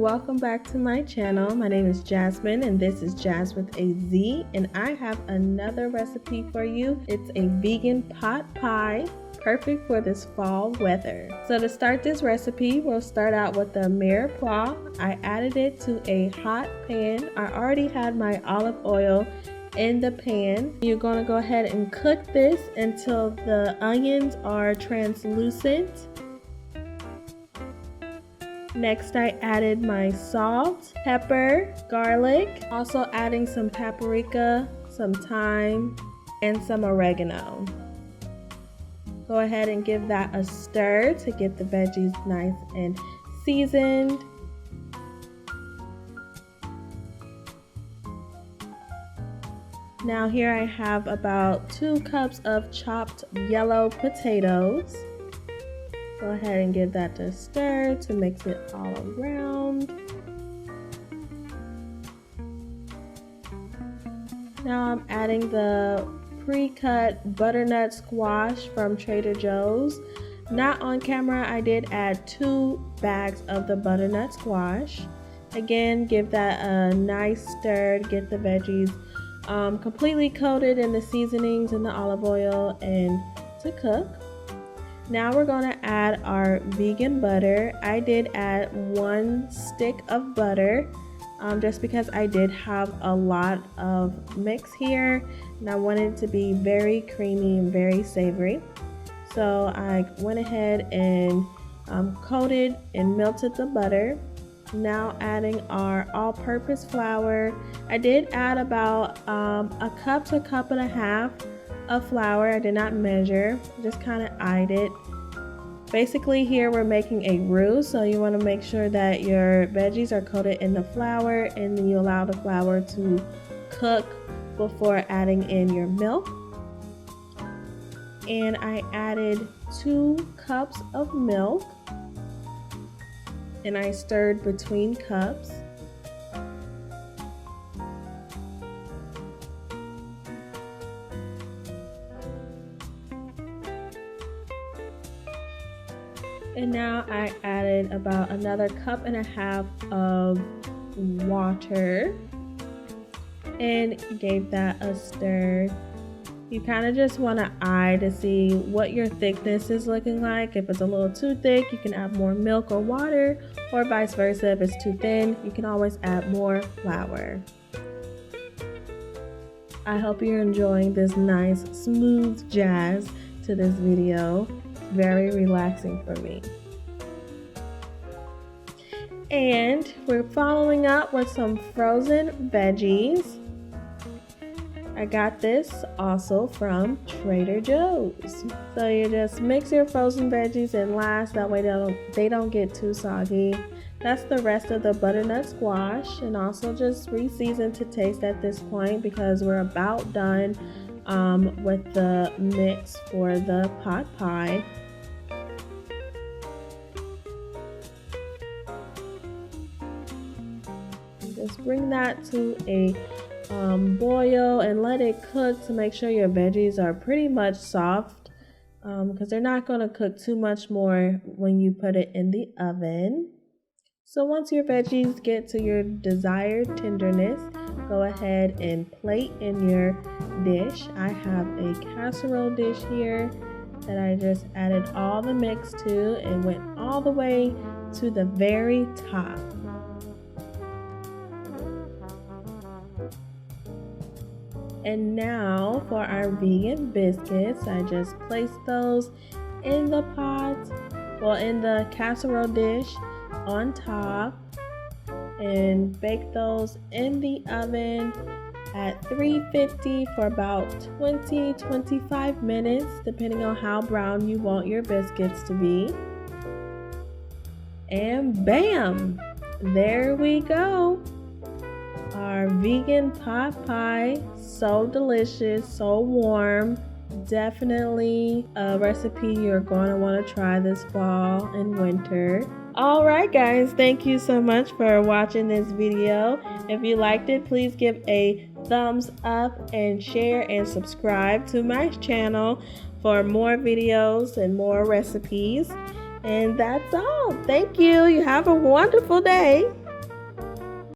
welcome back to my channel. My name is Jasmine and this is Jazz with a Z, and I have another recipe for you. It's a vegan pot pie, perfect for this fall weather. So to start this recipe, we'll start out with the mirepoix. I added it to a hot pan. I already had my olive oil in the pan. You're going to go ahead and cook this until the onions are translucent. Next, I added my salt, pepper, garlic, also adding some paprika, some thyme, and some oregano. Go ahead and give that a stir to get the veggies nice and seasoned. Now here I have about 2 cups of chopped yellow potatoes. Go ahead and give that a stir to mix it all around. Now I'm adding the pre-cut butternut squash from Trader Joe's. Not on camera, I did add 2 bags of the butternut squash. Again, give that a nice stir to get the veggies completely coated in the seasonings and the olive oil and to cook. Now we're going to add our vegan butter. I did add 1 stick of butter just because I did have a lot of mix here and I wanted it to be very creamy and very savory. So I went ahead and coated and melted the butter. Now adding our all-purpose flour. I did add about a cup to a cup and a half of flour. I did not measure, just kind of eyed it. Basically here we're making a roux, so you want to make sure that your veggies are coated in the flour and then you allow the flour to cook before adding in your milk. And I added 2 cups of milk and I stirred between cups. And now I added about another cup and a half of water and gave that a stir. You kind of just want to eye to see what your thickness is looking like. If it's a little too thick, you can add more milk or water, or vice versa. If it's too thin, you can always add more flour. I hope you're enjoying this nice smooth jazz to this video. Very relaxing for me. And we're following up with some frozen veggies. I got this also from Trader Joe's. So you just mix your frozen veggies and last, that way they don't get too soggy. That's the rest of the butternut squash, and also just re-season to taste at this point because we're about done with the mix for the pot pie. Just bring that to a boil and let it cook to make sure your veggies are pretty much soft because they're not going to cook too much more when you put it in the oven. So once your veggies get to your desired tenderness, go ahead and plate in your dish. I have a casserole dish here that I just added all the mix to and went all the way to the very top. And now for our vegan biscuits, I just placed those in the pot, well, in the casserole dish on top, and bake those in the oven at 350 for about 20-25 minutes, depending on how brown you want your biscuits to be. And bam! There we go! Our vegan pot pie, so delicious, so warm. Definitely a recipe you're going to want to try this fall and winter. Alright guys, thank you so much for watching this video. If you liked it, please give a thumbs up and share and subscribe to my channel for more videos and more recipes. And that's all. Thank you. You have a wonderful day.